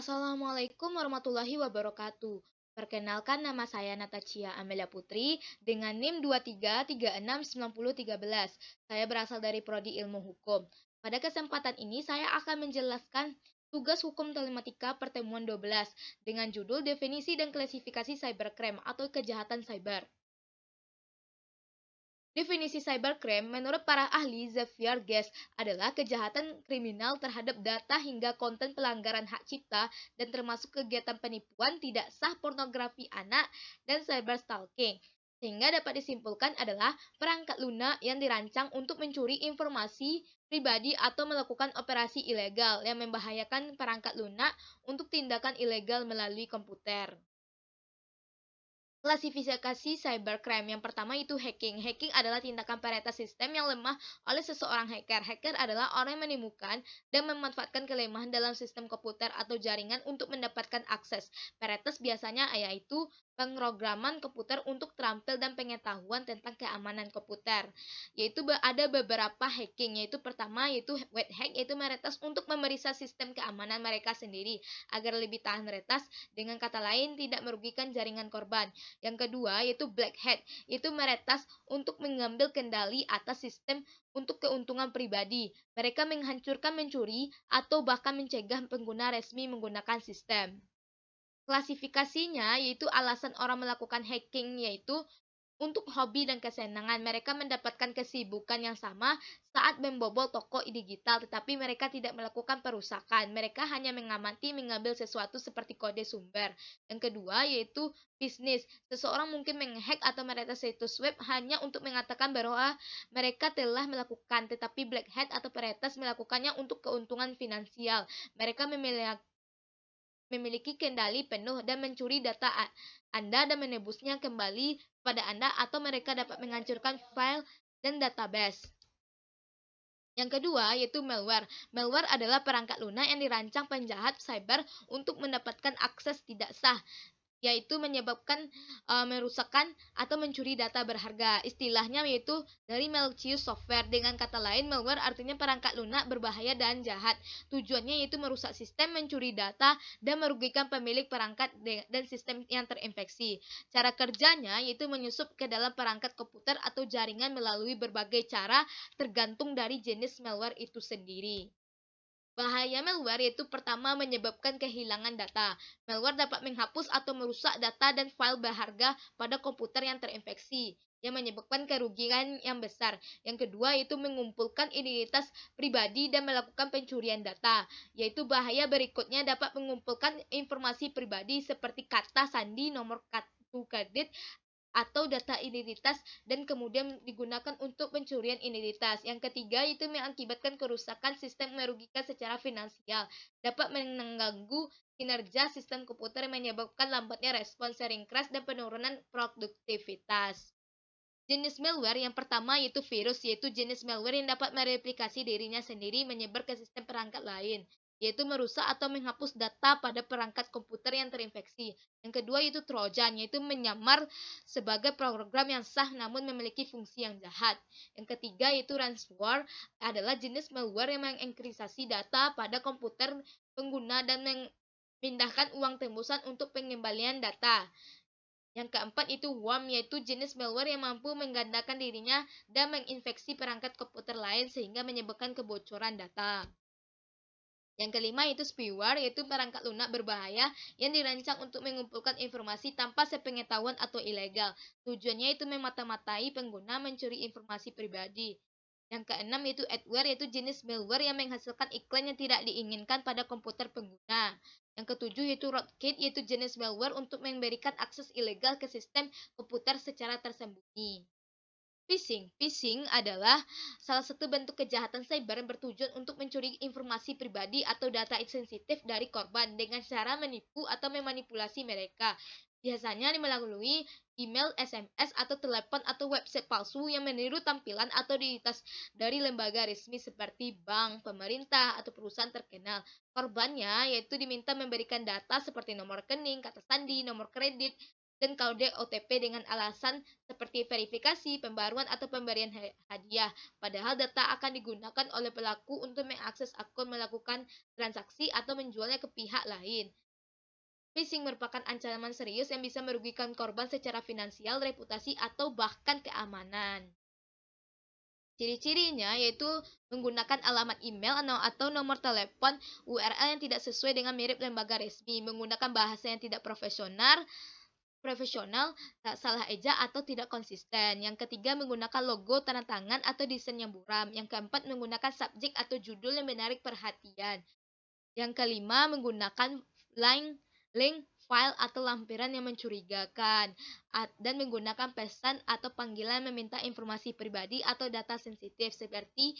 Assalamualaikum warahmatullahi wabarakatuh. Perkenalkan nama saya Natachia Amelia Putri dengan NIM 23369013. Saya berasal dari Prodi Ilmu Hukum. Pada kesempatan ini saya akan menjelaskan tugas hukum telematika pertemuan 12 dengan judul definisi dan klasifikasi cybercrime atau kejahatan cyber. Definisi cybercrime menurut para ahli Xavier Guest adalah kejahatan kriminal terhadap data hingga konten pelanggaran hak cipta dan termasuk kegiatan penipuan tidak sah pornografi anak dan cyberstalking. Sehingga dapat disimpulkan adalah perangkat lunak yang dirancang untuk mencuri informasi pribadi atau melakukan operasi ilegal yang membahayakan perangkat lunak untuk tindakan ilegal melalui komputer. Klasifikasi cybercrime yang pertama itu hacking. Hacking adalah tindakan peretas sistem yang lemah oleh seseorang hacker. Hacker adalah orang yang menemukan dan memanfaatkan kelemahan dalam sistem komputer atau jaringan untuk mendapatkan akses. Peretas biasanya yaitu pemrograman komputer untuk terampil dan pengetahuan tentang keamanan komputer. Yaitu ada beberapa hacking, yaitu pertama yaitu web hack, yaitu meretas untuk memeriksa sistem keamanan mereka sendiri agar lebih tahan retas, dengan kata lain tidak merugikan jaringan korban. Yang kedua yaitu black hat, itu meretas untuk mengambil kendali atas sistem untuk keuntungan pribadi. Mereka menghancurkan, mencuri, atau bahkan mencegah pengguna resmi menggunakan sistem. Klasifikasinya yaitu alasan orang melakukan hacking yaitu untuk hobi dan kesenangan. Mereka mendapatkan kesibukan yang sama saat membobol toko digital, tetapi mereka tidak melakukan perusakan. Mereka hanya mengamati, mengambil sesuatu seperti kode sumber. Yang kedua yaitu bisnis. Seseorang mungkin menghack atau meretas situs web hanya untuk mengatakan bahwa mereka telah melakukan, tetapi black hat atau peretas melakukannya untuk keuntungan finansial. Mereka memiliki kendali penuh dan mencuri data Anda dan menebusnya kembali pada Anda, atau mereka dapat menghancurkan file dan database. Yang kedua yaitu malware. Malware adalah perangkat lunak yang dirancang penjahat cyber untuk mendapatkan akses tidak sah, yaitu menyebabkan merusakkan atau mencuri data berharga. Istilahnya yaitu dari malicious software. Dengan kata lain, malware artinya perangkat lunak berbahaya dan jahat. Tujuannya yaitu merusak sistem, mencuri data, dan merugikan pemilik perangkat dan sistem yang terinfeksi. Cara kerjanya yaitu menyusup ke dalam perangkat komputer atau jaringan melalui berbagai cara tergantung dari jenis malware itu sendiri. Bahaya malware yaitu pertama menyebabkan kehilangan data. Malware dapat menghapus atau merusak data dan file berharga pada komputer yang terinfeksi, yang menyebabkan kerugian yang besar. Yang kedua yaitu mengumpulkan identitas pribadi dan melakukan pencurian data. Yaitu bahaya berikutnya dapat mengumpulkan informasi pribadi seperti kata sandi, nomor kartu kredit, atau data identitas dan kemudian digunakan untuk pencurian identitas. Yang ketiga itu mengakibatkan kerusakan sistem, merugikan secara finansial, dapat mengganggu kinerja sistem komputer, menyebabkan lambatnya respon, sering crash, dan penurunan produktivitas. Jenis malware yang pertama yaitu virus, yaitu jenis malware yang dapat mereplikasi dirinya sendiri menyebar ke sistem perangkat lain, yaitu merusak atau menghapus data pada perangkat komputer yang terinfeksi. Yang kedua yaitu trojan, yaitu menyamar sebagai program yang sah namun memiliki fungsi yang jahat. Yang ketiga yaitu ransomware, adalah jenis malware yang mengenkripsi data pada komputer pengguna dan memindahkan uang tembusan untuk pengembalian data. Yang keempat itu worm, yaitu jenis malware yang mampu menggandakan dirinya dan menginfeksi perangkat komputer lain sehingga menyebabkan kebocoran data. Yang kelima itu spyware, yaitu perangkat lunak berbahaya yang dirancang untuk mengumpulkan informasi tanpa sepengetahuan atau ilegal. Tujuannya itu memata-matai pengguna, mencuri informasi pribadi. Yang keenam itu adware, yaitu jenis malware yang menghasilkan iklan yang tidak diinginkan pada komputer pengguna. Yang ketujuh itu rootkit, yaitu jenis malware untuk memberikan akses ilegal ke sistem komputer secara tersembunyi. Phishing adalah salah satu bentuk kejahatan cyber yang bertujuan untuk mencuri informasi pribadi atau data sensitif dari korban dengan cara menipu atau memanipulasi mereka. Biasanya melalui email, SMS, atau telepon atau website palsu yang meniru tampilan atau identitas dari lembaga resmi seperti bank, pemerintah, atau perusahaan terkenal. Korbannya yaitu diminta memberikan data seperti nomor rekening, kata sandi, nomor kredit, dan kode OTP dengan alasan seperti verifikasi, pembaruan, atau pemberian hadiah. Padahal data akan digunakan oleh pelaku untuk mengakses akun, melakukan transaksi, atau menjualnya ke pihak lain. Phishing merupakan ancaman serius yang bisa merugikan korban secara finansial, reputasi, atau bahkan keamanan. Ciri-cirinya yaitu menggunakan alamat email atau nomor telepon URL yang tidak sesuai dengan mirip lembaga resmi, menggunakan bahasa yang tidak profesional, tak salah eja atau tidak konsisten. Yang ketiga, menggunakan logo, tanda tangan, atau desain yang buram. Yang keempat, menggunakan subjek atau judul yang menarik perhatian. Yang kelima, menggunakan link, file, atau lampiran yang mencurigakan. Dan menggunakan pesan atau panggilan meminta informasi pribadi atau data sensitif seperti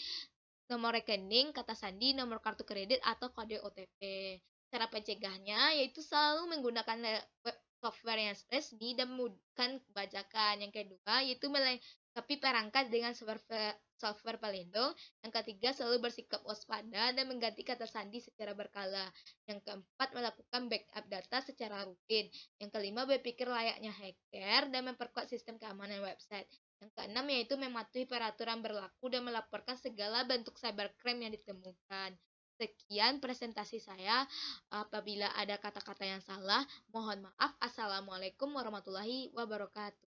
nomor rekening, kata sandi, nomor kartu kredit, atau kode OTP. Cara pencegahnya yaitu selalu menggunakan software yang resmi dan memudahkan bajakan. Yang kedua yaitu melengkapi perangkat dengan software pelindung. Yang ketiga selalu bersikap waspada dan mengganti kata sandi secara berkala. Yang keempat melakukan backup data secara rutin. Yang kelima berpikir layaknya hacker dan memperkuat sistem keamanan website. Yang keenam yaitu mematuhi peraturan berlaku dan melaporkan segala bentuk cybercrime yang ditemukan. Sekian presentasi saya. Apabila ada kata-kata yang salah, mohon maaf. Assalamualaikum warahmatullahi wabarakatuh.